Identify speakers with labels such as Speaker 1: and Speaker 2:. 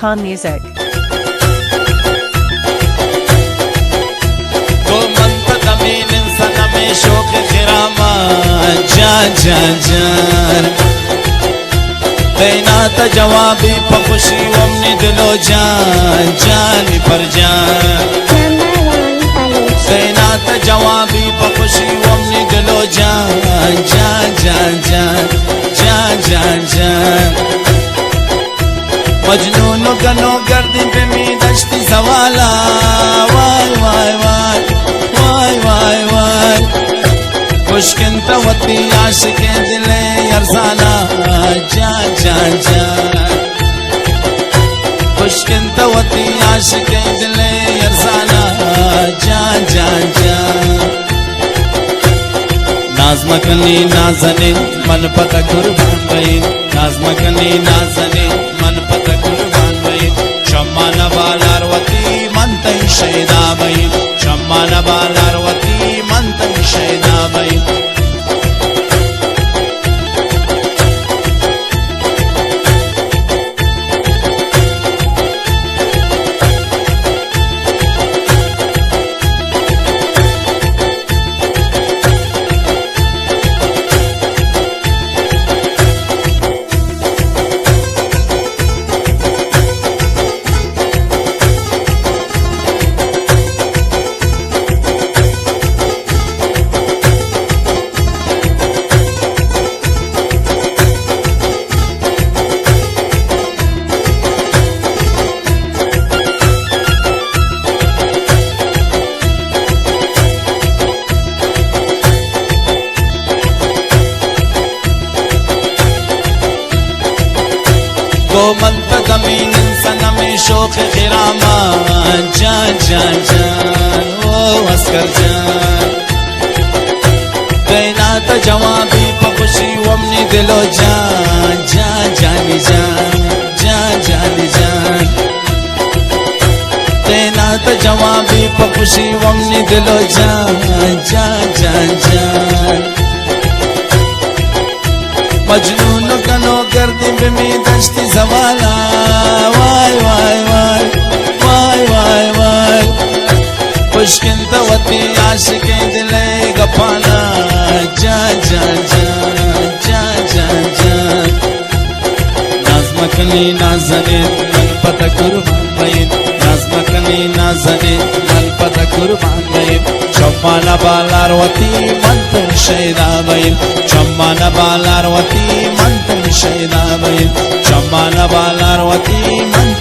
Speaker 1: Khan Music.
Speaker 2: तो मंत दमीन इंसान में शोक खिरामा जान जान जान देना तो जवाबी पखुशी वमने दिलो जान जान पर जान देना तो जवाबी पखुशी वमने दिलो जान जान जान जान जान जान जान मजनून गनो गर्दी पे मी दश्ती सवाला वाय वाय वाय वाय वाय वाय खुशकिन तवती आशिके दिले अरसाना जान जान जान खुशकिन तवती आशिके दिले अरसाना जान जान जान नाज़मकनी नाज़नीन मन पता कुर्बान गई नाज़मकनी नाज़नीन मन पता कुर्बान गई शम्मा नबालारवती मन तई शहीदा गई शम्मा नबालारवती मन तई शहीदा गई गोमंत जमीन सनमी शोक खिरामा जान जान जान ओ अस्कर जान देना तो जवाबी पखुशी वमनी दिलो जान जान जानी जान जान जानी जान देना तो जवाबी पखुशी वमनी दिलो जान जान जान जान मजनून कनो गर्दी बिमी दश्ती सवाला वाय वाय वाय वाय वाय वाय खुशकिन तवती आशिके दिले गपाना जान जान जान जान जान जान नाज़मकनी नाज़नीन मन पता कुर्बान गई नाज़मकनी नाज़नीन मन पता कुर्बान गई शम्मा नबालारवती मन तई शहीदा गई शम्मा नबालारवती मन तई शहीदा गई शम्मा नबालारवती मन